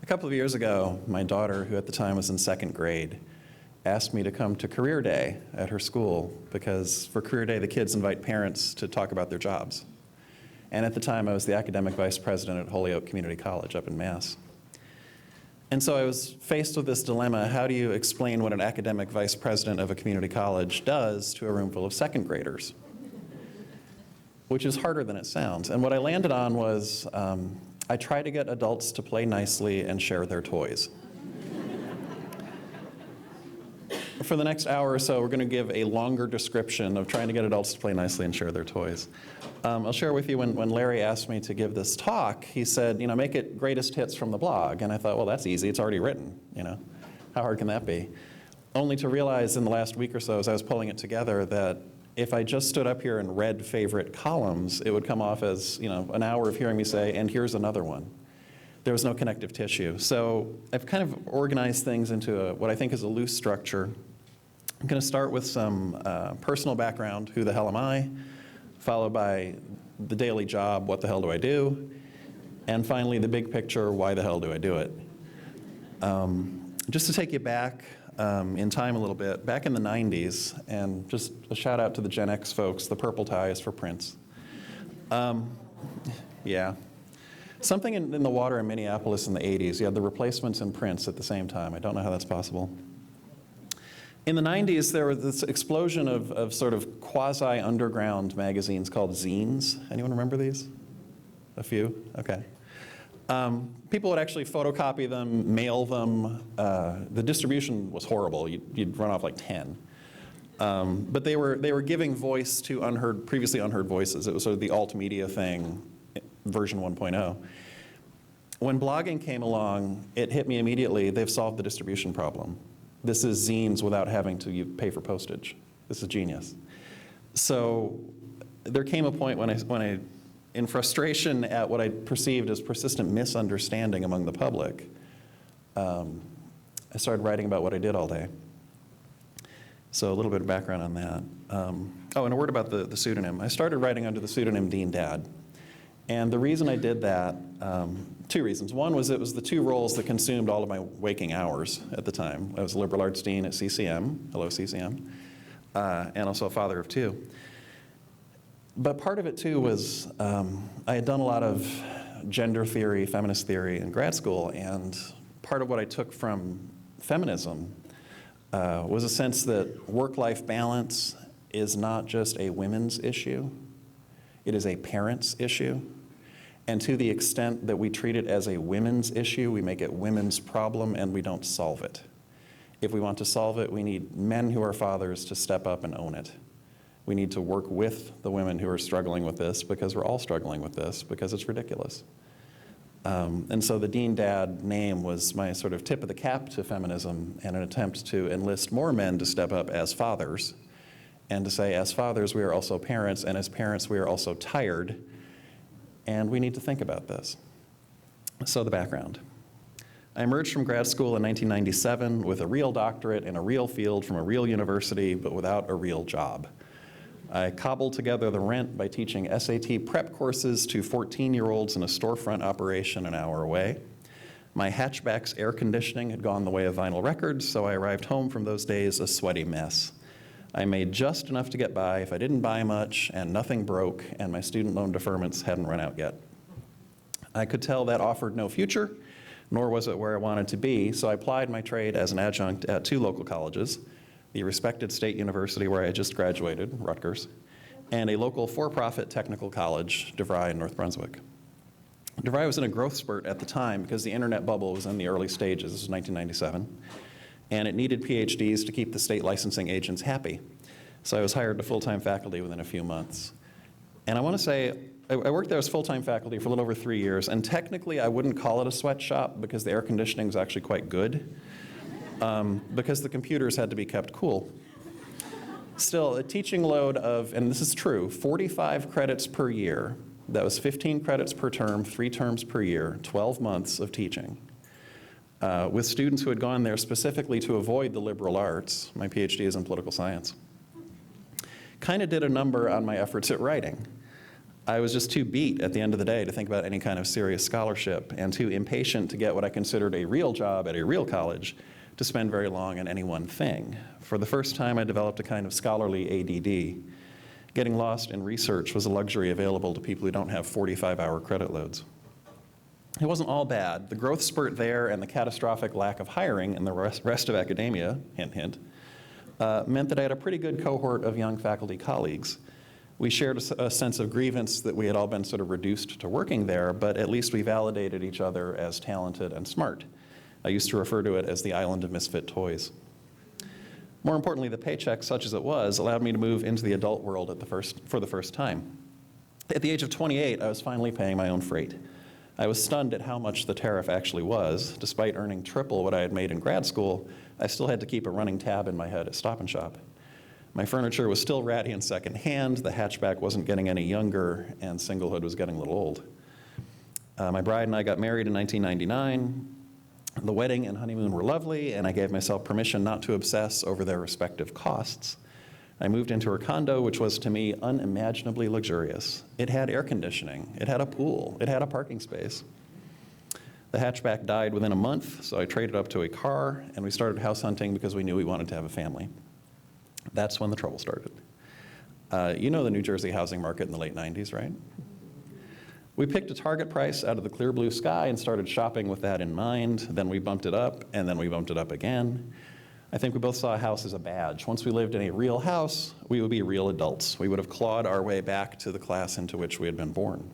couple of years ago, my daughter, who at the time was in second grade, asked me to come to career day at her school because for career day, the kids invite parents to talk about their jobs. And at the time, I was the academic vice president at Holyoke Community College up in Mass. And so I was faced with this dilemma: how do you explain what an academic vice president of a community college does to a room full of second graders? Which is harder than it sounds. And what I landed on was, I try to get adults to play nicely and share their toys. For the next hour or so, we're going to give a longer description of trying to get adults to play nicely and share their toys. I'll share with you when Larry asked me to give this talk, he said, make it greatest hits from the blog. And I thought, well, that's easy. It's already written. How hard can that be? Only to realize in the last week or so, as I was pulling it together, that if I just stood up here and read favorite columns, it would come off as an hour of hearing me say, and here's another one. There was no connective tissue. So I've kind of organized things into what I think is a loose structure. I'm going to start with some personal background, who the hell am I, followed by the daily job, what the hell do I do, and finally the big picture, why the hell do I do it. Just to take you back in time a little bit, back in the 90s, and just a shout out to the Gen X folks, the purple tie is for Prince. Yeah. Something in the water in Minneapolis in the 80s, you had the Replacements and Prince at the same time. I don't know how that's possible. In the 90s, there was this explosion of sort of quasi-underground magazines called zines. Anyone remember these? A few? Okay. People would actually photocopy them, mail them. The distribution was horrible. You'd run off like 10. But they were giving voice to previously unheard voices. It was sort of the alt media thing, version 1.0. When blogging came along, it hit me immediately. They've solved the distribution problem. This is zines without having to pay for postage. This is genius. So there came a point when I, in frustration at what I perceived as persistent misunderstanding among the public, I started writing about what I did all day. So a little bit of background on that. Oh, and a word about the pseudonym. I started writing under the pseudonym Dean Dad. And the reason I did that, two reasons. One was it was the two roles that consumed all of my waking hours at the time. I was a liberal arts dean at CCM, hello CCM, and also a father of two. But part of it too was I had done a lot of gender theory, feminist theory in grad school, and part of what I took from feminism was a sense that work-life balance is not just a women's issue, it is a parent's issue. And to the extent that we treat it as a women's issue, we make it women's problem and we don't solve it. If we want to solve it, we need men who are fathers to step up and own it. We need to work with the women who are struggling with this, because we're all struggling with this, because it's ridiculous. And so the Dean Dad name was my sort of tip of the cap to feminism and an attempt to enlist more men to step up as fathers and to say, as fathers, we are also parents, and as parents, we are also tired, and we need to think about this. So the background. I emerged from grad school in 1997 with a real doctorate in a real field from a real university, but without a real job. I cobbled together the rent by teaching SAT prep courses to 14-year-olds in a storefront operation an hour away. My hatchback's air conditioning had gone the way of vinyl records, so I arrived home from those days a sweaty mess. I made just enough to get by if I didn't buy much, and nothing broke, and my student loan deferments hadn't run out yet. I could tell that offered no future, nor was it where I wanted to be, so I applied my trade as an adjunct at two local colleges, the respected state university where I had just graduated, Rutgers, and a local for-profit technical college, DeVry in North Brunswick. DeVry was in a growth spurt at the time because the internet bubble was in the early stages. This was 1997. And it needed PhDs to keep the state licensing agents happy. So I was hired to full-time faculty within a few months. And I want to say, I worked there as full-time faculty for a little over 3 years, and technically I wouldn't call it a sweatshop because the air conditioning was actually quite good, because the computers had to be kept cool. Still, a teaching load of, and this is true, 45 credits per year. That was 15 credits per term, 3 terms per year, 12 months of teaching. With students who had gone there specifically to avoid the liberal arts. My PhD is in political science. Kind of did a number on my efforts at writing. I was just too beat at the end of the day to think about any kind of serious scholarship, and too impatient to get what I considered a real job at a real college to spend very long on any one thing. For the first time, I developed a kind of scholarly ADD. Getting lost in research was a luxury available to people who don't have 45-hour credit loads. It wasn't all bad. The growth spurt there and the catastrophic lack of hiring in the rest of academia, hint, hint, meant that I had a pretty good cohort of young faculty colleagues. We shared a sense of grievance that we had all been sort of reduced to working there, but at least we validated each other as talented and smart. I used to refer to it as the island of misfit toys. More importantly, the paycheck, such as it was, allowed me to move into the adult world for the first time. At the age of 28, I was finally paying my own freight. I was stunned at how much the tariff actually was. Despite earning triple what I had made in grad school, I still had to keep a running tab in my head at Stop and Shop. My furniture was still ratty and secondhand, the hatchback wasn't getting any younger, and singlehood was getting a little old. My bride and I got married in 1999. The wedding and honeymoon were lovely, and I gave myself permission not to obsess over their respective costs. I moved into her condo, which was to me unimaginably luxurious. It had air conditioning, it had a pool, it had a parking space. The hatchback died within a month, so I traded up to a car, and we started house hunting because we knew we wanted to have a family. That's when the trouble started. You know the New Jersey housing market in the late 90s, right? We picked a target price out of the clear blue sky and started shopping with that in mind. Then we bumped it up, and then we bumped it up again. I think we both saw a house as a badge. Once we lived in a real house, we would be real adults. We would have clawed our way back to the class into which we had been born.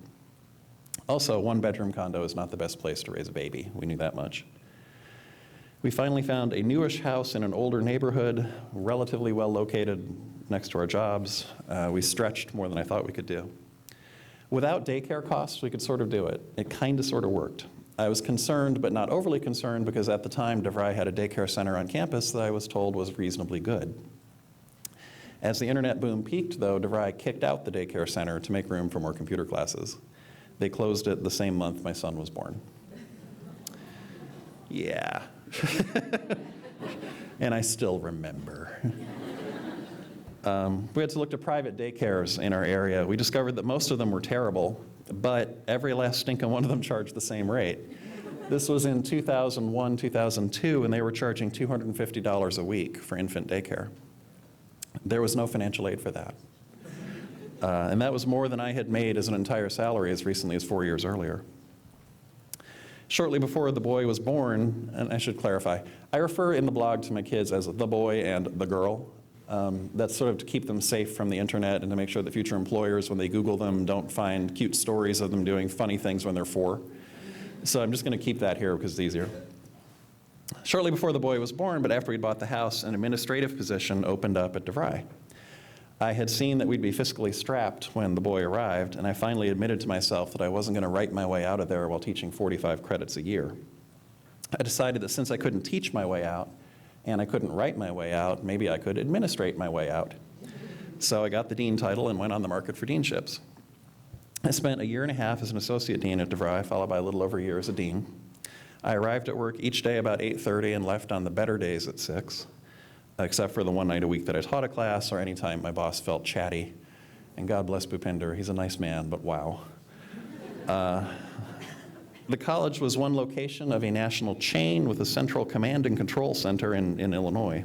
Also, one-bedroom condo is not the best place to raise a baby. We knew that much. We finally found a newish house in an older neighborhood, relatively well located next to our jobs. We stretched more than I thought we could do. Without daycare costs, we could sort of do it. It kind of sort of worked. I was concerned, but not overly concerned, because at the time, DeVry had a daycare center on campus that I was told was reasonably good. As the internet boom peaked, though, DeVry kicked out the daycare center to make room for more computer classes. They closed it the same month my son was born. Yeah. And I still remember. We had to look to private daycares in our area. We discovered that most of them were terrible, but every last stinking one of them charged the same rate. This was in 2001, 2002, and they were charging $250 a week for infant daycare. There was no financial aid for that. And that was more than I had made as an entire salary as recently as 4 years earlier. Shortly before the boy was born, and I should clarify, I refer in the blog to my kids as the boy and the girl. That's sort of to keep them safe from the internet and to make sure that future employers, when they Google them, don't find cute stories of them doing funny things when they're 4. So I'm just going to keep that here because it's easier. Shortly before the boy was born, but after we'd bought the house, an administrative position opened up at DeVry. I had seen that we'd be fiscally strapped when the boy arrived, and I finally admitted to myself that I wasn't going to write my way out of there while teaching 45 credits a year. I decided that since I couldn't teach my way out, and I couldn't write my way out, maybe I could administrate my way out. So I got the dean title and went on the market for deanships. I spent a year and a half as an associate dean at DeVry, followed by a little over a year as a dean. I arrived at work each day about 8:30 and left on the better days at 6, except for the one night a week that I taught a class or any time my boss felt chatty. And God bless Bhupinder, he's a nice man, but wow. The college was one location of a national chain with a central command and control center in Illinois.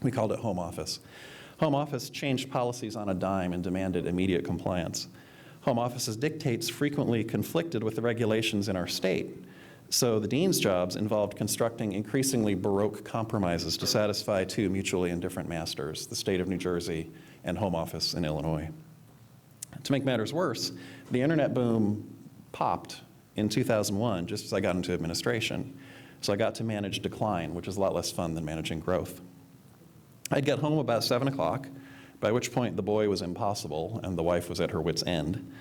We called it Home Office. Home Office changed policies on a dime and demanded immediate compliance. Home Office's dictates frequently conflicted with the regulations in our state. So the dean's jobs involved constructing increasingly baroque compromises to satisfy two mutually indifferent masters, the state of New Jersey and Home Office in Illinois. To make matters worse, the internet boom popped in 2001, just as I got into administration. So I got to manage decline, which is a lot less fun than managing growth. I'd get home about 7 o'clock, by which point the boy was impossible and the wife was at her wit's end.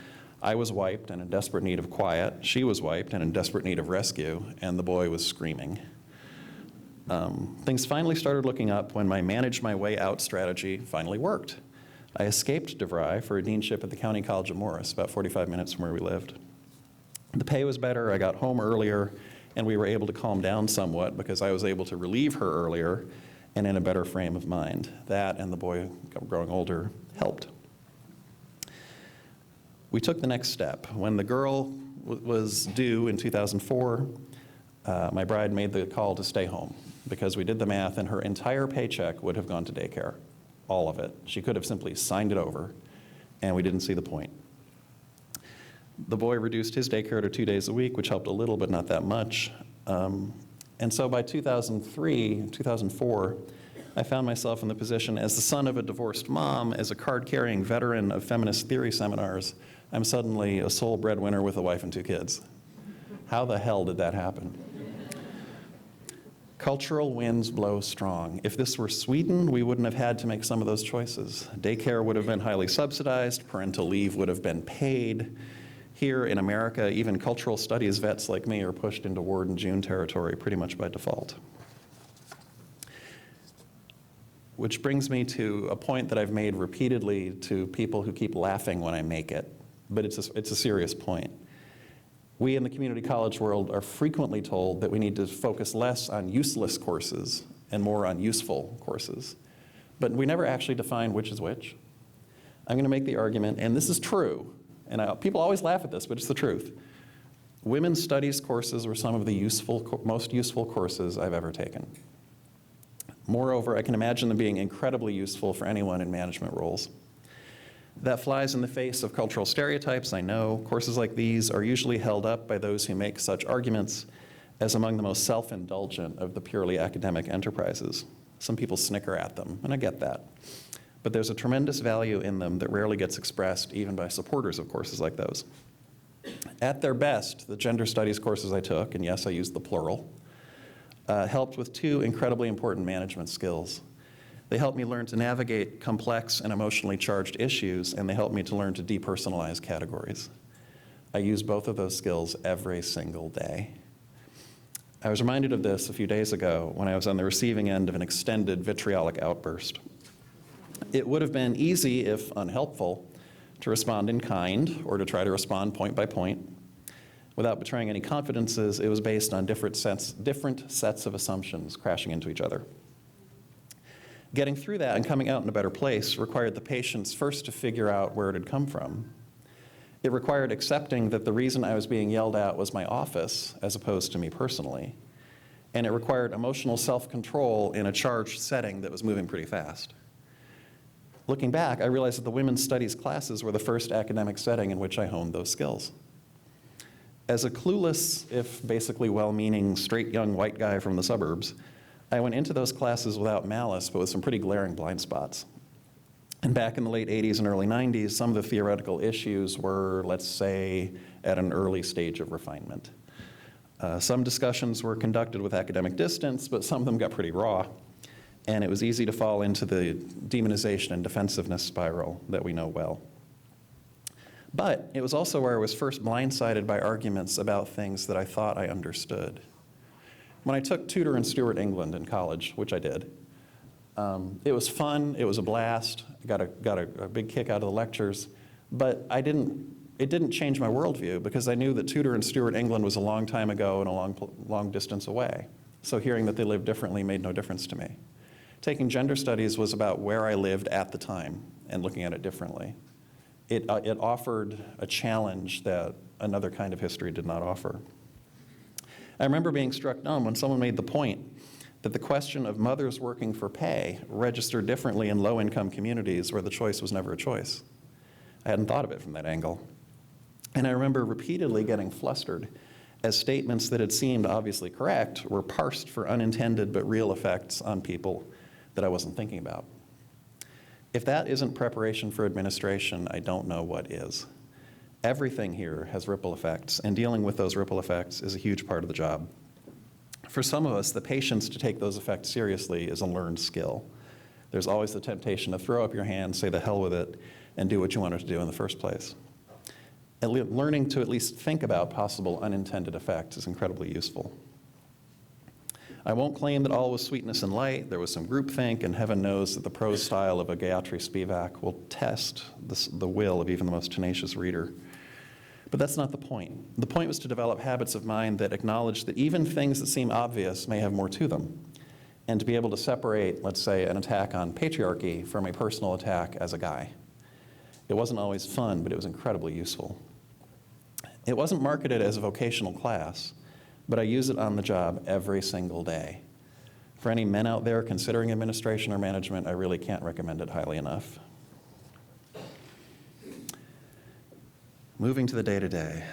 I was wiped and in desperate need of quiet. She was wiped and in desperate need of rescue, and the boy was screaming. Things finally started looking up when my manage my way out strategy finally worked. I escaped DeVry for a deanship at the County College of Morris, about 45 minutes from where we lived. The pay was better, I got home earlier, and we were able to calm down somewhat because I was able to relieve her earlier and in a better frame of mind. That and the boy growing older helped. We took the next step. When the girl was due in 2004, my bride made the call to stay home because we did the math and her entire paycheck would have gone to daycare, all of it. She could have simply signed it over, and we didn't see the point. The boy reduced his daycare to 2 days a week, which helped a little, but not that much. And so by 2004, I found myself in the position as the son of a divorced mom, as a card-carrying veteran of feminist theory seminars, I'm suddenly a sole breadwinner with a wife and 2 kids. How the hell did that happen? Cultural winds blow strong. If this were Sweden, we wouldn't have had to make some of those choices. Daycare would have been highly subsidized, parental leave would have been paid. Here in America, even cultural studies vets like me are pushed into Ward and June territory pretty much by default. Which brings me to a point that I've made repeatedly to people who keep laughing when I make it, but it's a serious point. We in the community college world are frequently told that we need to focus less on useless courses and more on useful courses, but we never actually define which is which. I'm going to make the argument, and this is true, and people always laugh at this, but it's the truth. Women's studies courses were some of the most useful courses I've ever taken. Moreover, I can imagine them being incredibly useful for anyone in management roles. That flies in the face of cultural stereotypes, I know. Courses like these are usually held up by those who make such arguments as among the most self-indulgent of the purely academic enterprises. Some people snicker at them, and I get that. But there's a tremendous value in them that rarely gets expressed even by supporters of courses like those. At their best, the gender studies courses I took, and yes, I used the plural, helped with 2 incredibly important management skills. They helped me learn to navigate complex and emotionally charged issues, and they helped me to learn to depersonalize categories. I use both of those skills every single day. I was reminded of this a few days ago when I was on the receiving end of an extended vitriolic outburst. It would have been easy, if unhelpful, to respond in kind or to try to respond point by point. Without betraying any confidences, it was based on different sets of assumptions crashing into each other. Getting through that and coming out in a better place required the patience first to figure out where it had come from. It required accepting that the reason I was being yelled at was my office as opposed to me personally. And it required emotional self-control in a charged setting that was moving pretty fast. Looking back, I realized that the women's studies classes were the first academic setting in which I honed those skills. As a clueless, if basically well-meaning, straight young white guy from the suburbs, I went into those classes without malice, but with some pretty glaring blind spots. And back in the late 80s and early 90s, some of the theoretical issues were, let's say, at an early stage of refinement. Some discussions were conducted with academic distance, but some of them got pretty raw. And it was easy to fall into the demonization and defensiveness spiral that we know well. But it was also where I was first blindsided by arguments about things that I thought I understood. When I took Tudor and Stuart England in college, which I did, it was fun, it was a blast, I got a big kick out of the lectures, but it didn't change my worldview because I knew that Tudor and Stuart England was a long time ago and a long distance away. So hearing that they lived differently made no difference to me. Taking gender studies was about where I lived at the time and looking at it differently. It offered a challenge that another kind of history did not offer. I remember being struck dumb when someone made the point that the question of mothers working for pay registered differently in low-income communities where the choice was never a choice. I hadn't thought of it from that angle. And I remember repeatedly getting flustered as statements that had seemed obviously correct were parsed for unintended but real effects on people that I wasn't thinking about. If that isn't preparation for administration, I don't know what is. Everything here has ripple effects, and dealing with those ripple effects is a huge part of the job. For some of us, the patience to take those effects seriously is a learned skill. There's always the temptation to throw up your hand, say the hell with it, and do what you wanted to do in the first place. Learning to at least think about possible unintended effects is incredibly useful. I won't claim that all was sweetness and light. There was some groupthink, and heaven knows that the prose style of a Gayatri Spivak will test the will of even the most tenacious reader. But that's not the point. The point was to develop habits of mind that acknowledge that even things that seem obvious may have more to them, and to be able to separate, let's say, an attack on patriarchy from a personal attack as a guy. It wasn't always fun, but it was incredibly useful. It wasn't marketed as a vocational class, but I use it on the job every single day. For any men out there considering administration or management, I really can't recommend it highly enough. Moving to the day-to-day.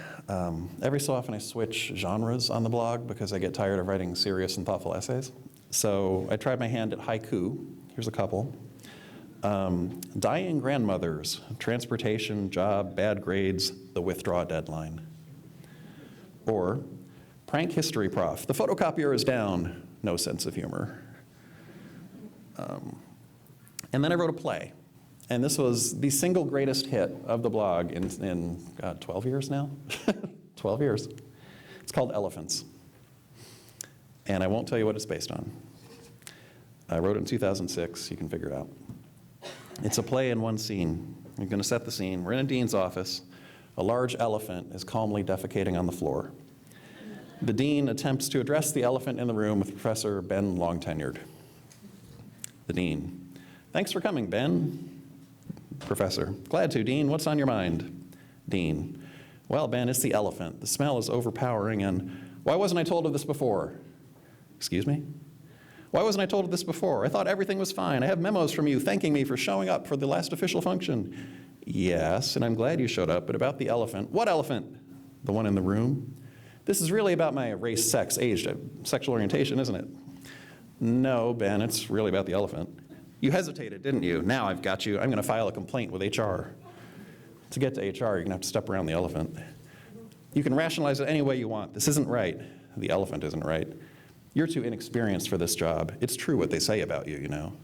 Every so often I switch genres on the blog because I get tired of writing serious and thoughtful essays. So I tried my hand at haiku. Here's a couple. Dying grandmothers, transportation, job, bad grades, the withdraw deadline. Or prank history prof, the photocopier is down, no sense of humor. And then I wrote a play. And this was the single greatest hit of the blog in 12 years now? 12 years. It's called Elephants. And I won't tell you what it's based on. I wrote it in 2006. You can figure it out. It's a play in one scene. I'm going to set the scene. We're in a dean's office. A large elephant is calmly defecating on the floor. The dean attempts to address the elephant in the room with Professor Ben Long-Tenured. The dean. Thanks for coming, Ben. Professor. Glad to, Dean. What's on your mind? Dean. Well, Ben, it's the elephant. The smell is overpowering, and why wasn't I told of this before? Excuse me? Why wasn't I told of this before? I thought everything was fine. I have memos from you thanking me for showing up for the last official function. Yes, and I'm glad you showed up, but about the elephant. What elephant? The one in the room? This is really about my race, sex, age, sexual orientation, isn't it? No, Ben, it's really about the elephant. You hesitated, didn't you? Now I've got you. I'm going to file a complaint with HR. To get to HR, you're going to have to step around the elephant. You can rationalize it any way you want. This isn't right. The elephant isn't right. You're too inexperienced for this job. It's true what they say about you, you know.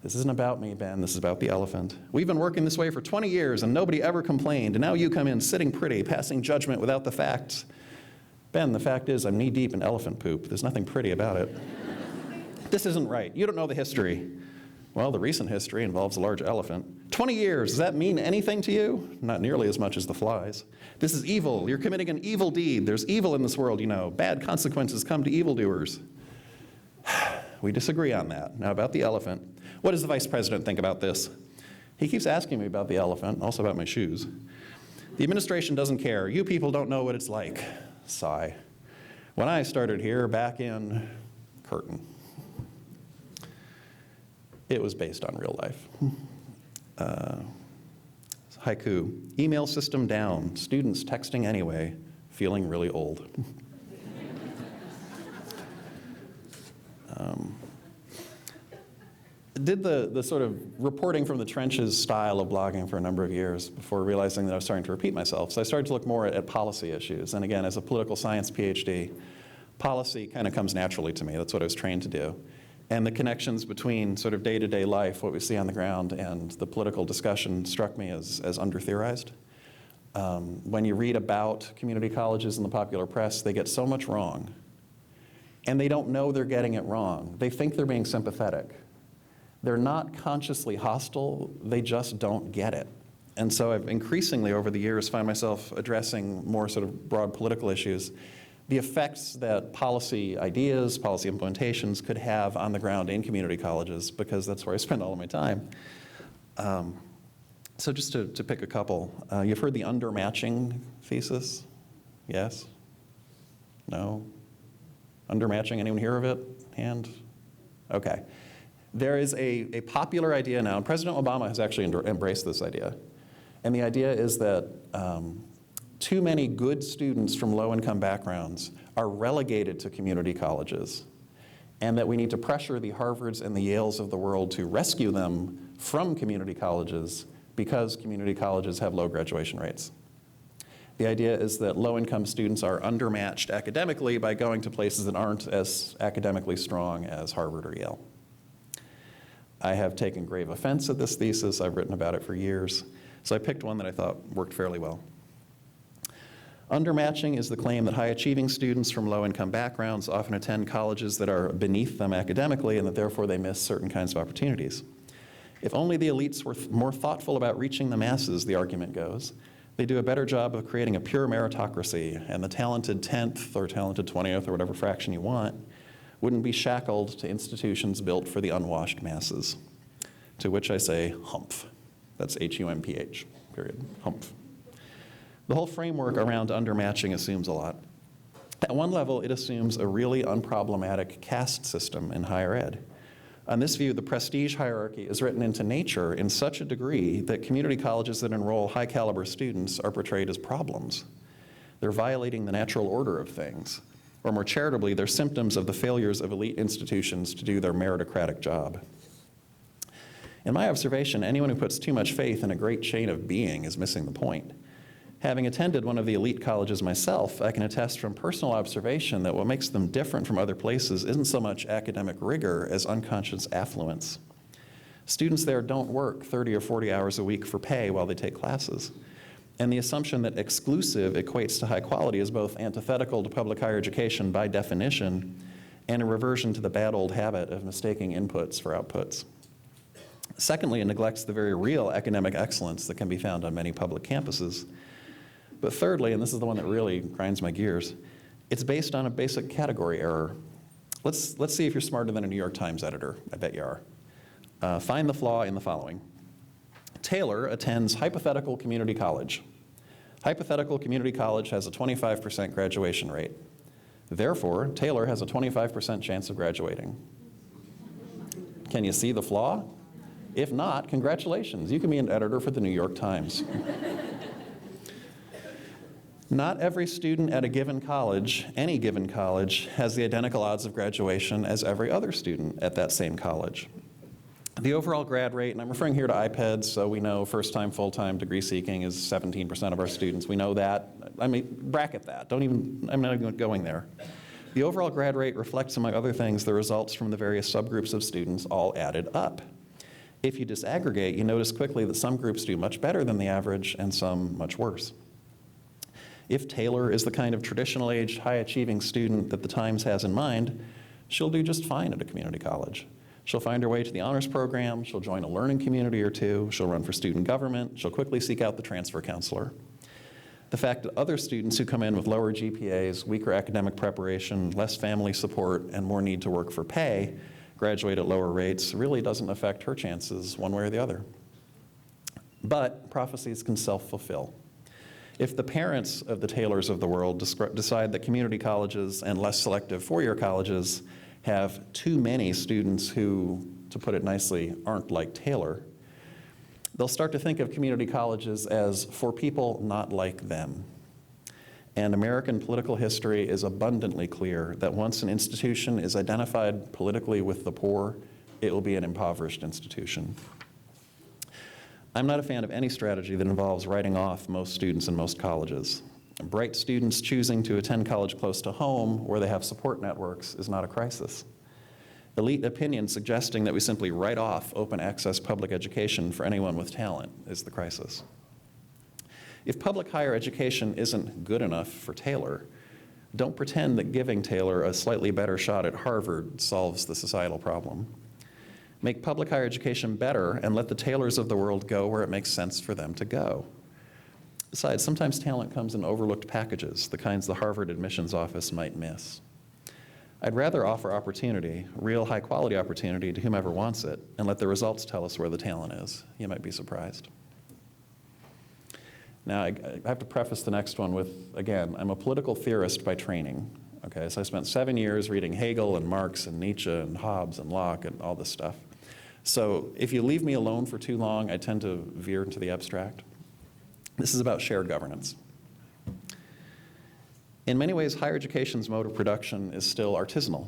This isn't about me, Ben. This is about the elephant. We've been working this way for 20 years, and nobody ever complained. And now you come in sitting pretty, passing judgment without the facts. Ben, the fact is I'm knee-deep in elephant poop. There's nothing pretty about it. This isn't right. You don't know the history. Well, the recent history involves a large elephant. 20 years, does that mean anything to you? Not nearly as much as the flies. This is evil. You're committing an evil deed. There's evil in this world, you know. Bad consequences come to evildoers. We disagree on that. Now about the elephant. What does the vice president think about this? He keeps asking me about the elephant, also about my shoes. The administration doesn't care. You people don't know what it's like. Sigh. When I started here back in curtain. It was based on real life. Haiku. Email system down. Students texting anyway. Feeling really old. Did the sort of reporting from the trenches style of blogging for a number of years before realizing that I was starting to repeat myself. So I started to look more at policy issues. And again, as a political science PhD, policy kind of comes naturally to me. That's what I was trained to do. And the connections between sort of day-to-day life, what we see on the ground, and the political discussion struck me as under-theorized. When you read about community colleges in the popular press, they get so much wrong. And they don't know they're getting it wrong. They think they're being sympathetic. They're not consciously hostile, they just don't get it. And so I've increasingly over the years found myself addressing more sort of broad political issues, the effects that policy ideas, policy implementations could have on the ground in community colleges, because that's where I spend all of my time. So just to pick a couple, you've heard the undermatching thesis? Yes? No? Undermatching, anyone hear of it? Hand? Okay. There is a popular idea now, and President Obama has actually embraced this idea. And the idea is that too many good students from low-income backgrounds are relegated to community colleges, and that we need to pressure the Harvards and the Yales of the world to rescue them from community colleges because community colleges have low graduation rates. The idea is that low-income students are undermatched academically by going to places that aren't as academically strong as Harvard or Yale. I have taken grave offense at this thesis. I've written about it for years. So I picked one that I thought worked fairly well. Undermatching is the claim that high-achieving students from low-income backgrounds often attend colleges that are beneath them academically and that therefore they miss certain kinds of opportunities. If only the elites were more thoughtful about reaching the masses, the argument goes, they do a better job of creating a pure meritocracy, and the talented 10th or talented 20th or whatever fraction you want wouldn't be shackled to institutions built for the unwashed masses. To which I say, humph. That's H-U-M-P-H, period, humph. The whole framework around undermatching assumes a lot. At one level, it assumes a really unproblematic caste system in higher ed. On this view, the prestige hierarchy is written into nature in such a degree that community colleges that enroll high-caliber students are portrayed as problems. They're violating the natural order of things. Or more charitably, they're symptoms of the failures of elite institutions to do their meritocratic job. In my observation, anyone who puts too much faith in a great chain of being is missing the point. Having attended one of the elite colleges myself, I can attest from personal observation that what makes them different from other places isn't so much academic rigor as unconscious affluence. Students there don't work 30 or 40 hours a week for pay while they take classes. And the assumption that exclusive equates to high quality is both antithetical to public higher education by definition and a reversion to the bad old habit of mistaking inputs for outputs. Secondly, it neglects the very real academic excellence that can be found on many public campuses. But thirdly, and this is the one that really grinds my gears, it's based on a basic category error. Let's see if you're smarter than a New York Times editor. I bet you are. Find the flaw in the following. Taylor attends hypothetical community college. Hypothetical community college has a 25% graduation rate. Therefore, Taylor has a 25% chance of graduating. Can you see the flaw? If not, congratulations. You can be an editor for the New York Times. Not every student at a given college, any given college, has the identical odds of graduation as every other student at that same college. The overall grad rate, and I'm referring here to IPEDS, so we know first-time, full-time degree seeking is 17% of our students. We know that. I mean, bracket that. I'm not even going there. The overall grad rate reflects, among other things, the results from the various subgroups of students all added up. If you disaggregate, you notice quickly that some groups do much better than the average and some much worse. If Taylor is the kind of traditional-age, high-achieving student that the Times has in mind, she'll do just fine at a community college. She'll find her way to the honors program, she'll join a learning community or two, she'll run for student government, she'll quickly seek out the transfer counselor. The fact that other students who come in with lower GPAs, weaker academic preparation, less family support, and more need to work for pay graduate at lower rates really doesn't affect her chances one way or the other. But prophecies can self-fulfill. If the parents of the Taylors of the world decide that community colleges and less selective four-year colleges have too many students who, to put it nicely, aren't like Taylor, they'll start to think of community colleges as for people not like them. And American political history is abundantly clear that once an institution is identified politically with the poor, it will be an impoverished institution. I'm not a fan of any strategy that involves writing off most students in most colleges. Bright students choosing to attend college close to home where they have support networks is not a crisis. Elite opinion suggesting that we simply write off open access public education for anyone with talent is the crisis. If public higher education isn't good enough for Taylor, don't pretend that giving Taylor a slightly better shot at Harvard solves the societal problem. Make public higher education better and let the Taylors of the world go where it makes sense for them to go. Besides, sometimes talent comes in overlooked packages, the kinds the Harvard admissions office might miss. I'd rather offer opportunity, real high-quality opportunity, to whomever wants it, and let the results tell us where the talent is. You might be surprised. Now, I have to preface the next one with, again, I'm a political theorist by training. Okay, so I spent 7 years reading Hegel and Marx and Nietzsche and Hobbes and Locke and all this stuff. So if you leave me alone for too long, I tend to veer into the abstract. This is about shared governance. In many ways, higher education's mode of production is still artisanal.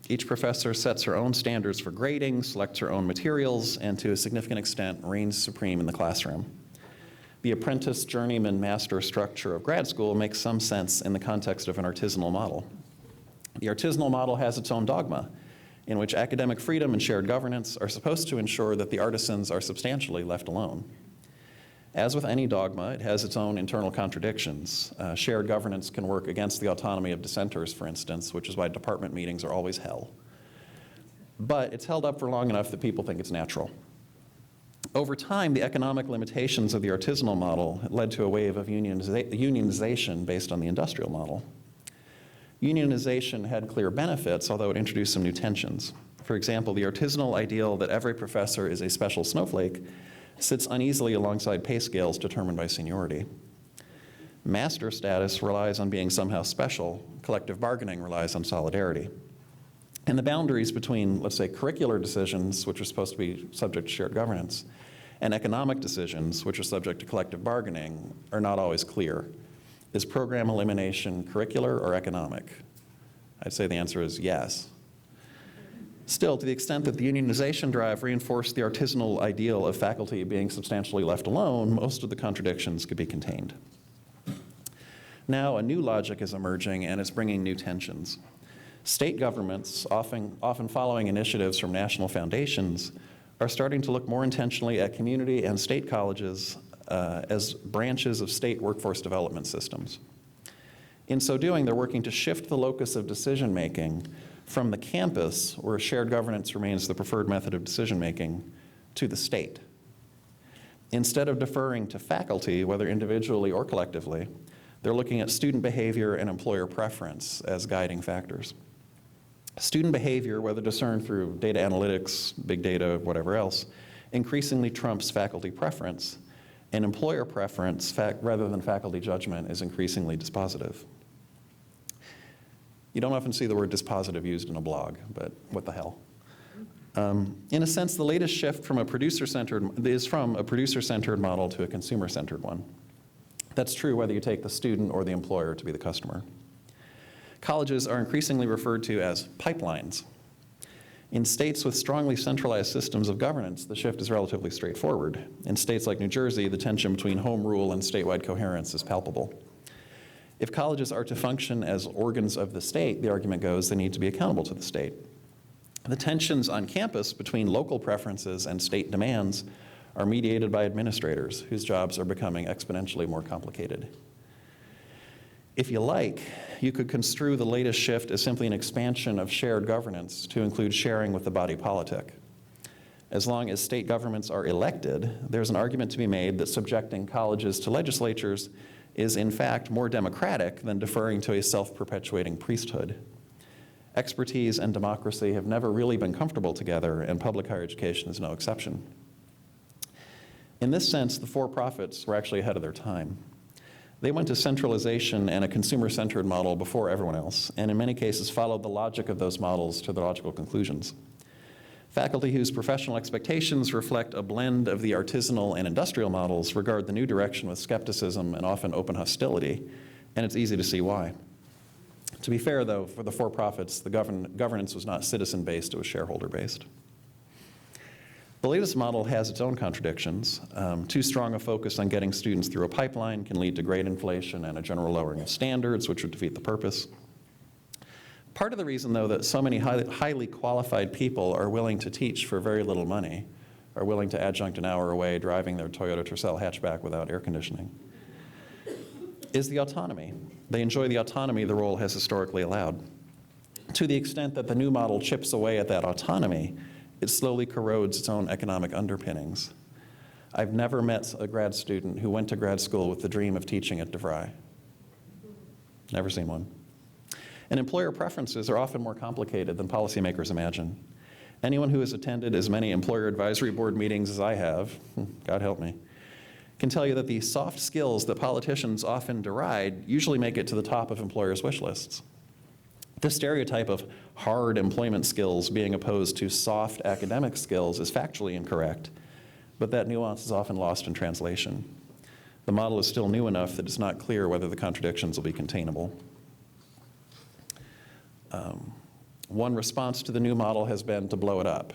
Each professor sets her own standards for grading, selects her own materials, and to a significant extent reigns supreme in the classroom. The apprentice, journeyman, master structure of grad school makes some sense in the context of an artisanal model. The artisanal model has its own dogma, in which academic freedom and shared governance are supposed to ensure that the artisans are substantially left alone. As with any dogma, it has its own internal contradictions. Shared governance can work against the autonomy of dissenters, for instance, which is why department meetings are always hell. But it's held up for long enough that people think it's natural. Over time, the economic limitations of the artisanal model led to a wave of unionization based on the industrial model. Unionization had clear benefits, although it introduced some new tensions. For example, the artisanal ideal that every professor is a special snowflake sits uneasily alongside pay scales determined by seniority. Master status relies on being somehow special. Collective bargaining relies on solidarity. And the boundaries between, let's say, curricular decisions, which are supposed to be subject to shared governance, and economic decisions, which are subject to collective bargaining, are not always clear. Is program elimination curricular or economic? I'd say the answer is yes. Still, to the extent that the unionization drive reinforced the artisanal ideal of faculty being substantially left alone, most of the contradictions could be contained. Now, a new logic is emerging, and it's bringing new tensions. State governments, often following initiatives from national foundations, are starting to look more intentionally at community and state colleges as branches of state workforce development systems. In so doing, they're working to shift the locus of decision-making from the campus, where shared governance remains the preferred method of decision-making, to the state. Instead of deferring to faculty, whether individually or collectively, they're looking at student behavior and employer preference as guiding factors. Student behavior, whether discerned through data analytics, big data, whatever else, increasingly trumps faculty preference, and employer preference, rather than faculty judgment, is increasingly dispositive. You don't often see the word dispositive used in a blog, but what the hell. In a sense, the latest shift from a producer-centered model to a consumer-centered one. That's true whether you take the student or the employer to be the customer. Colleges are increasingly referred to as pipelines. In states with strongly centralized systems of governance, the shift is relatively straightforward. In states like New Jersey, the tension between home rule and statewide coherence is palpable. If colleges are to function as organs of the state, the argument goes, they need to be accountable to the state. The tensions on campus between local preferences and state demands are mediated by administrators, whose jobs are becoming exponentially more complicated. If you like, you could construe the latest shift as simply an expansion of shared governance to include sharing with the body politic. As long as state governments are elected, there's an argument to be made that subjecting colleges to legislatures is in fact more democratic than deferring to a self-perpetuating priesthood. Expertise and democracy have never really been comfortable together, and public higher education is no exception. In this sense, the for-profits were actually ahead of their time. They went to centralization and a consumer-centered model before everyone else, and in many cases followed the logic of those models to their logical conclusions. Faculty whose professional expectations reflect a blend of the artisanal and industrial models regard the new direction with skepticism and often open hostility, and it's easy to see why. To be fair, though, for the for-profits, the governance was not citizen-based, it was shareholder-based. The latest model has its own contradictions. Too strong a focus on getting students through a pipeline can lead to grade inflation and a general lowering of standards, which would defeat the purpose. Part of the reason, though, that so many highly qualified people are willing to teach for very little money, are willing to adjunct an hour away driving their Toyota Tercel hatchback without air conditioning, is the autonomy. They enjoy the autonomy the role has historically allowed. To the extent that the new model chips away at that autonomy, it slowly corrodes its own economic underpinnings. I've never met a grad student who went to grad school with the dream of teaching at DeVry. Never seen one. And employer preferences are often more complicated than policymakers imagine. Anyone who has attended as many employer advisory board meetings as I have, God help me, can tell you that the soft skills that politicians often deride usually make it to the top of employers' wish lists. The stereotype of hard employment skills being opposed to soft academic skills is factually incorrect, but that nuance is often lost in translation. The model is still new enough that it's not clear whether the contradictions will be containable. One response to the new model has been to blow it up.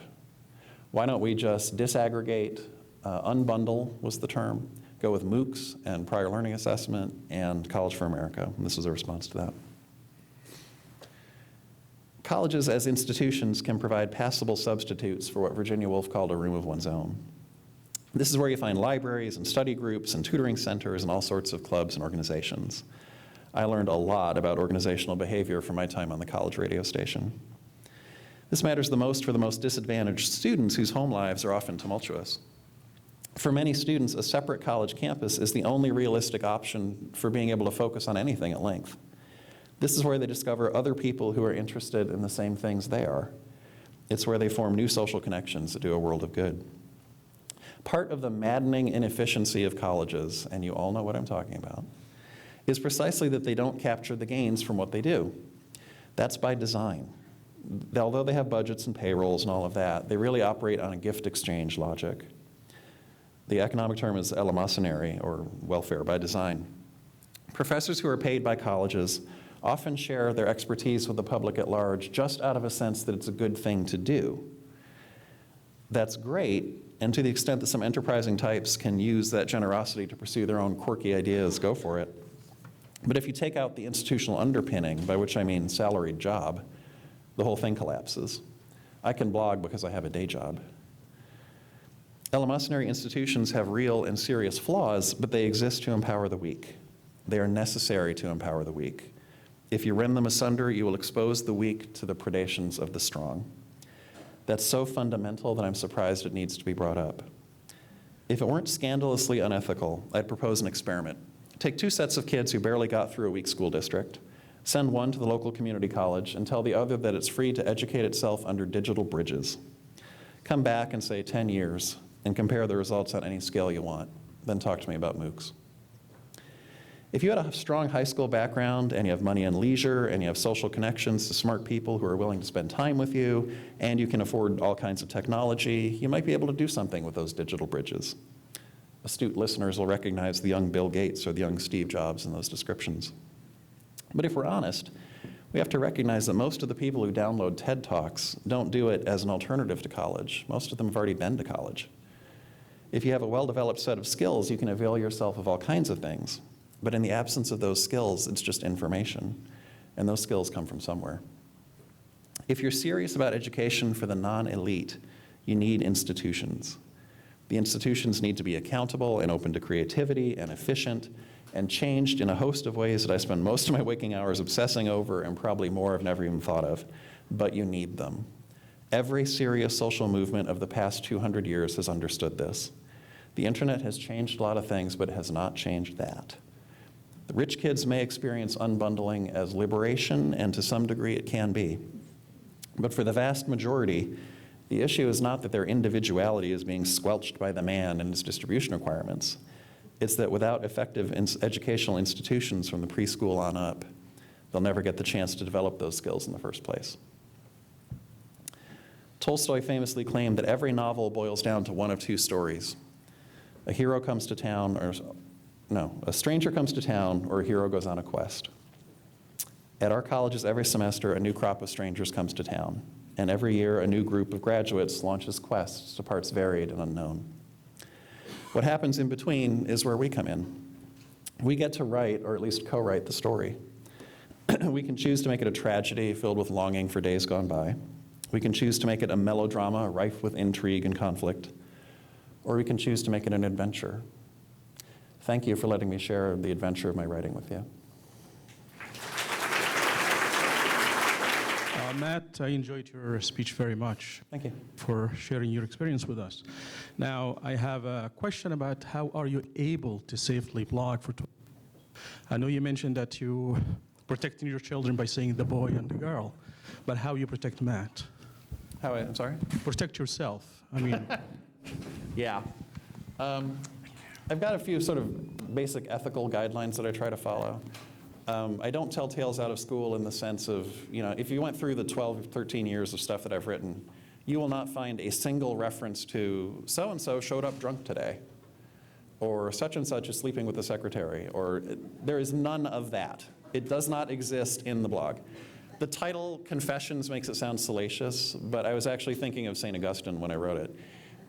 Why don't we just disaggregate, unbundle was the term, go with MOOCs and prior learning assessment and College for America? And this was a response to that. Colleges as institutions can provide passable substitutes for what Virginia Woolf called a room of one's own. This is where you find libraries and study groups and tutoring centers and all sorts of clubs and organizations. I learned a lot about organizational behavior from my time on the college radio station. This matters the most for the most disadvantaged students whose home lives are often tumultuous. For many students, a separate college campus is the only realistic option for being able to focus on anything at length. This is where they discover other people who are interested in the same things they are. It's where they form new social connections that do a world of good. Part of the maddening inefficiency of colleges, and you all know what I'm talking about, is precisely that they don't capture the gains from what they do. That's by design. Although they have budgets and payrolls and all of that, they really operate on a gift exchange logic. The economic term is eleemosynary, or welfare by design. Professors who are paid by colleges often share their expertise with the public at large just out of a sense that it's a good thing to do. That's great, and to the extent that some enterprising types can use that generosity to pursue their own quirky ideas, go for it. But if you take out the institutional underpinning, by which I mean salaried job, the whole thing collapses. I can blog because I have a day job. Eleemosynary institutions have real and serious flaws, but they exist to empower the weak. They are necessary to empower the weak. If you rend them asunder, you will expose the weak to the predations of the strong. That's so fundamental that I'm surprised it needs to be brought up. If it weren't scandalously unethical, I'd propose an experiment. Take 2 sets of kids who barely got through a weak school district, send one to the local community college, and tell the other that it's free to educate itself under digital bridges. Come back and say 10 years, and compare the results on any scale you want. Then talk to me about MOOCs. If you had a strong high school background, and you have money and leisure, and you have social connections to smart people who are willing to spend time with you, and you can afford all kinds of technology, you might be able to do something with those digital bridges. Astute listeners will recognize the young Bill Gates or the young Steve Jobs in those descriptions. But if we're honest, we have to recognize that most of the people who download TED Talks don't do it as an alternative to college. Most of them have already been to college. If you have a well-developed set of skills, you can avail yourself of all kinds of things. But in the absence of those skills, it's just information, and those skills come from somewhere. If you're serious about education for the non-elite, you need institutions. The institutions need to be accountable and open to creativity and efficient and changed in a host of ways that I spend most of my waking hours obsessing over and probably more I've never even thought of, but you need them. Every serious social movement of the past 200 years has understood this. The internet has changed a lot of things, but it has not changed that. The rich kids may experience unbundling as liberation, and to some degree it can be. But for the vast majority, the issue is not that their individuality is being squelched by the man and his distribution requirements. It's that without effective educational institutions from the preschool on up, they'll never get the chance to develop those skills in the first place. Tolstoy famously claimed that every novel boils down to one of 2 stories. A hero comes to town, a stranger comes to town, or a hero goes on a quest. At our colleges every semester, a new crop of strangers comes to town, and every year a new group of graduates launches quests to parts varied and unknown. What happens in between is where we come in. We get to write, or at least co-write, the story. We can choose to make it a tragedy filled with longing for days gone by. We can choose to make it a melodrama rife with intrigue and conflict, or we can choose to make it an adventure. Thank you for letting me share the adventure of my writing with you. Matt, I enjoyed your speech very much. Thank you. For sharing your experience with us. Now, I have a question about how are you able to safely blog for I know you mentioned that you protecting your children by saying the boy and the girl, but how you protect Matt? I'm sorry? Protect yourself. I mean. Yeah. I've got a few sort of basic ethical guidelines that I try to follow. I don't tell tales out of school in the sense of, if you went through the 12 or 13 years of stuff that I've written, you will not find a single reference to so-and-so showed up drunk today, or such and such is sleeping with the secretary, or there is none of that. It does not exist in the blog. The title, Confessions, makes it sound salacious, but I was actually thinking of St. Augustine when I wrote it.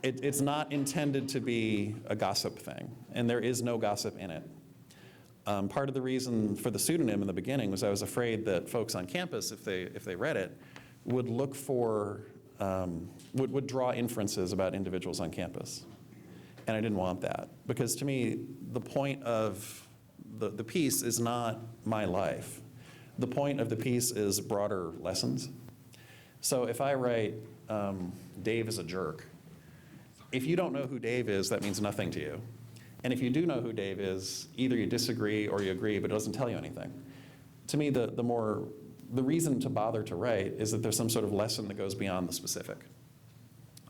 It's not intended to be a gossip thing, and there is no gossip in it. Part of the reason for the pseudonym in the beginning was I was afraid that folks on campus, if they read it, would look for, would draw inferences about individuals on campus. And I didn't want that, because to me, the point of the piece is not my life. The point of the piece is broader lessons. So if I write, Dave is a jerk, if you don't know who Dave is, that means nothing to you. And if you do know who Dave is, either you disagree or you agree, but it doesn't tell you anything. To me, the reason to bother to write is that there's some sort of lesson that goes beyond the specific.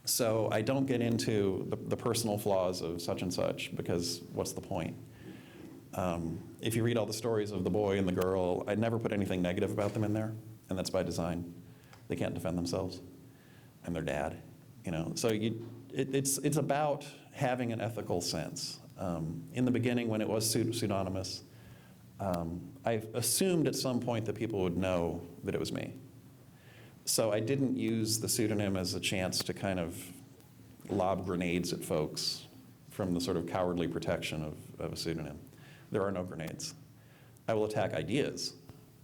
So I don't get into the personal flaws of such and such, because what's the point? If you read all the stories of the boy and the girl, I never put anything negative about them in there, and that's by design. They can't defend themselves, and their dad, you know. So it's about having an ethical sense. In the beginning, when it was pseudonymous, I assumed at some point that people would know that it was me. So I didn't use the pseudonym as a chance to kind of lob grenades at folks from the sort of cowardly protection of a pseudonym. There are no grenades. I will attack ideas.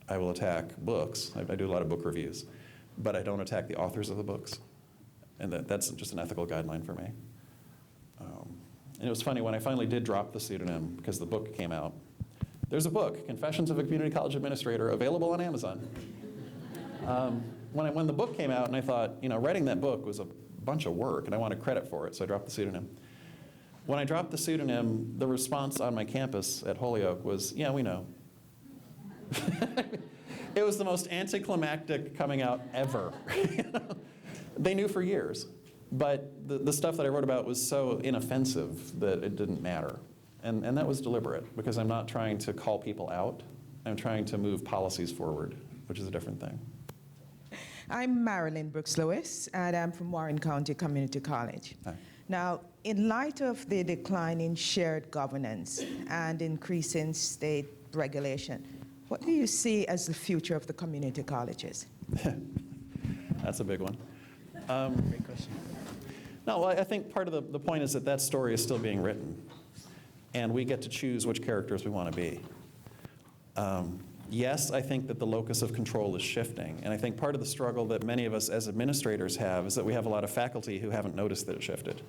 I will attack books. I do a lot of book reviews. But I don't attack the authors of the books. And that's just an ethical guideline for me. And it was funny, when I finally did drop the pseudonym, because the book came out, there's a book, Confessions of a Community College Administrator, available on Amazon. When the book came out, and I thought, you know, writing that book was a bunch of work, and I wanted credit for it, so I dropped the pseudonym. When I dropped the pseudonym, the response on my campus at Holyoke was, yeah, we know. It was the most anticlimactic coming out ever. They knew for years, but the stuff that I wrote about was so inoffensive that it didn't matter. And that was deliberate, because I'm not trying to call people out. I'm trying to move policies forward, which is a different thing. I'm Marilyn Brooks-Lewis, and I'm from Warren County Community College. Hi. Now, in light of the decline in shared governance and increasing state regulation, what do you see as the future of the community colleges? That's a big one. Great question. No, well, I think part of the point is that story is still being written, and we get to choose which characters we want to be. Yes, I think that the locus of control is shifting, and I think part of the struggle that many of us as administrators have is that we have a lot of faculty who haven't noticed that it shifted.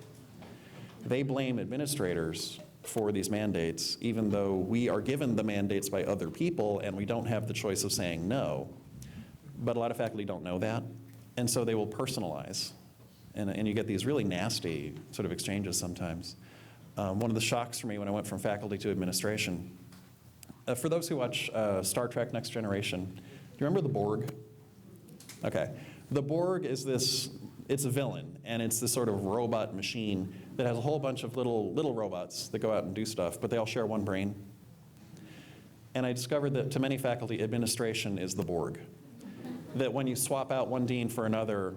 They blame administrators for these mandates, even though we are given the mandates by other people and we don't have the choice of saying no. But a lot of faculty don't know that, and so they will personalize. And you get these really nasty sort of exchanges sometimes. One of the shocks for me when I went from faculty to administration, for those who watch Star Trek Next Generation, do you remember the Borg? Okay. The Borg is it's a villain, and it's this sort of robot machine that has a whole bunch of little robots that go out and do stuff, but they all share one brain. And I discovered that to many faculty, administration is the Borg. That when you swap out one dean for another,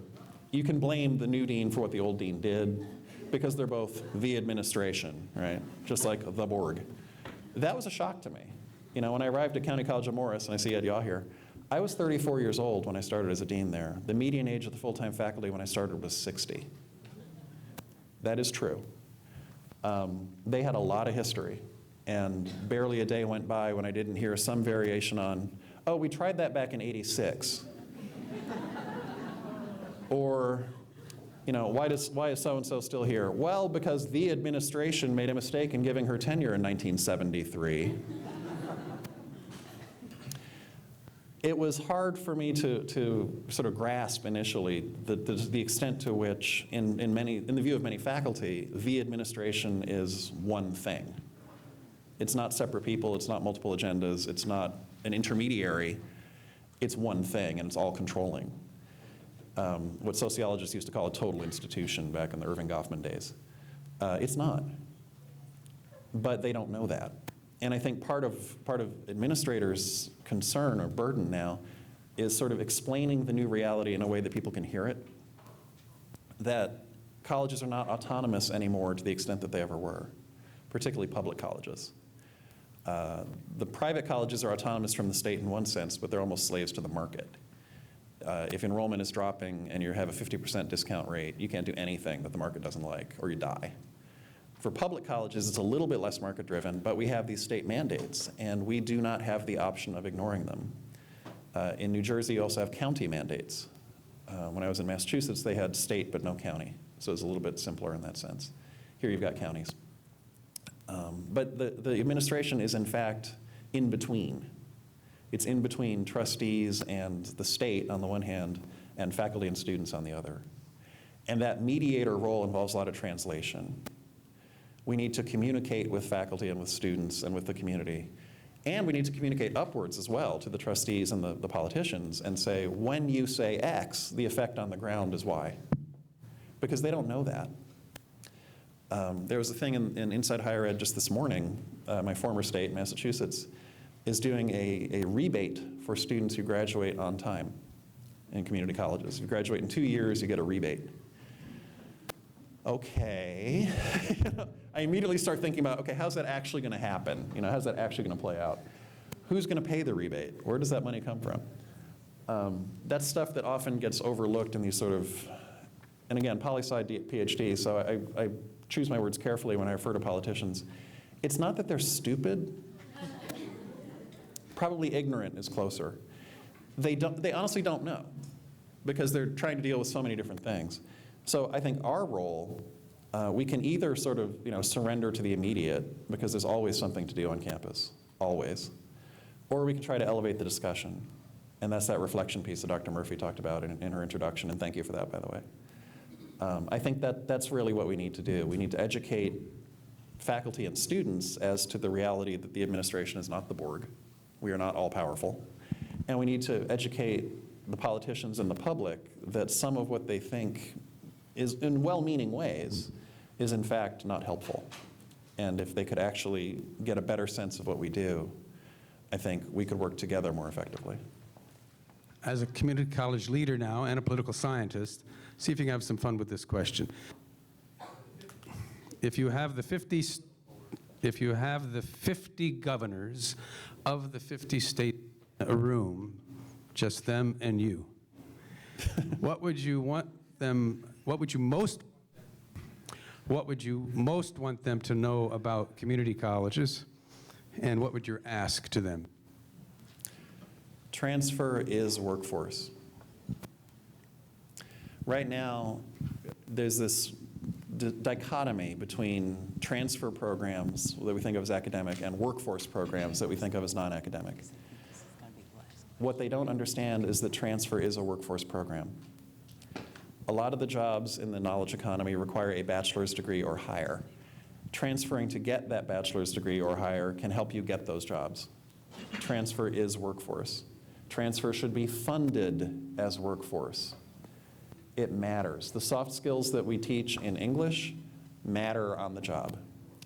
you can blame the new dean for what the old dean did, because they're both the administration, right? Just like the Borg. That was a shock to me. You know, when I arrived at County College of Morris, and I see Ed Yaw here, I was 34 years old when I started as a dean there. The median age of the full-time faculty when I started was 60. That is true. They had a lot of history, and barely a day went by when I didn't hear some variation on, oh, we tried that back in '86. Or, you know, why is so-and-so still here? Well, because the administration made a mistake in giving her tenure in 1973. It was hard for me to sort of grasp initially the extent to which, in the view of many faculty, the administration is one thing. It's not separate people, it's not multiple agendas, it's not an intermediary, it's one thing, and it's all controlling. What sociologists used to call a total institution back in the Irving Goffman days. It's not. But they don't know that. And I think part of administrators' concern or burden now is sort of explaining the new reality in a way that people can hear it, that colleges are not autonomous anymore to the extent that they ever were, particularly public colleges. The private colleges are autonomous from the state in one sense, but they're almost slaves to the market. If enrollment is dropping and you have a 50% discount rate, you can't do anything that the market doesn't like, or you die. For public colleges, it's a little bit less market-driven, but we have these state mandates, and we do not have the option of ignoring them. In New Jersey, you also have county mandates. When I was in Massachusetts, they had state but no county, so it's a little bit simpler in that sense. Here you've got counties. But the administration is, in fact, in between. It's in between trustees and the state on the one hand, and faculty and students on the other. And that mediator role involves a lot of translation. We need to communicate with faculty and with students and with the community. And we need to communicate upwards as well to the trustees and the politicians and say, when you say X, the effect on the ground is Y. because they don't know that. There was a thing in Inside Higher Ed just this morning. My former state, Massachusetts, is doing a rebate for students who graduate on time in community colleges. If you graduate in 2 years, you get a rebate. Okay. I immediately start thinking about, okay, how's that actually going to happen? How's that actually going to play out? Who's going to pay the rebate? Where does that money come from? That's stuff that often gets overlooked in these sort of, and again, poli-sci PhD, so I choose my words carefully when I refer to politicians. It's not that they're stupid. Probably ignorant is closer. They honestly don't know, because they're trying to deal with so many different things. So I think our role, we can either sort of surrender to the immediate, because there's always something to do on campus, always, or we can try to elevate the discussion. And that's that reflection piece that Dr. Murphy talked about in her introduction, and thank you for that, by the way. I think that's really what we need to do. We need to educate faculty and students as to the reality that the administration is not the Borg. We are not all powerful. And we need to educate the politicians and the public that some of what they think is, in well-meaning ways, is in fact not helpful. And if they could actually get a better sense of what we do, I think we could work together more effectively. As a community college leader now and a political scientist, see if you can have some fun with this question. If you have the 50 governors of the 50 state room, just them and you, what would you most want them to know about community colleges, and what would your ask to them? Transfer is workforce. Right now, there's this dichotomy between transfer programs that we think of as academic and workforce programs that we think of as non-academic. What they don't understand is that transfer is a workforce program. A lot of the jobs in the knowledge economy require a bachelor's degree or higher. Transferring to get that bachelor's degree or higher can help you get those jobs. Transfer is workforce. Transfer should be funded as workforce. It matters. The soft skills that we teach in English matter on the job.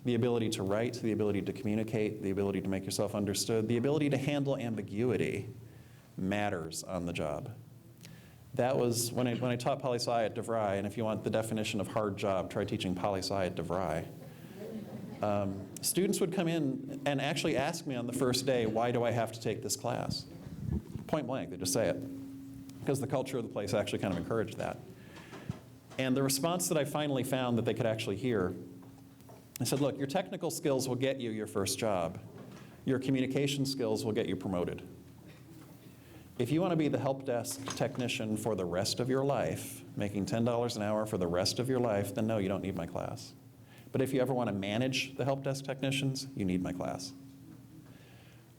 The ability to write, the ability to communicate, the ability to make yourself understood, the ability to handle ambiguity matters on the job. That was when I taught poli-sci at DeVry, and if you want the definition of hard job, try teaching poli-sci at DeVry. Students would come in and actually ask me on the first day, why do I have to take this class? Point blank, they just say it. Because the culture of the place actually kind of encouraged that. And the response that I finally found that they could actually hear, I said, look, your technical skills will get you your first job. Your communication skills will get you promoted. If you want to be the help desk technician for the rest of your life, making $10 an hour for the rest of your life, then no, you don't need my class. But if you ever want to manage the help desk technicians, you need my class.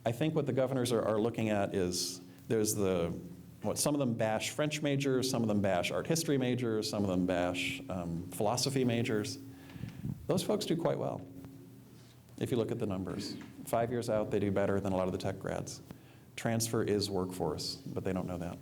I think what the governors are looking at is there's some of them bash French majors, some of them bash art history majors, some of them bash philosophy majors. Those folks do quite well, if you look at the numbers. 5 years out, they do better than a lot of the tech grads. Transfer is workforce, but they don't know that.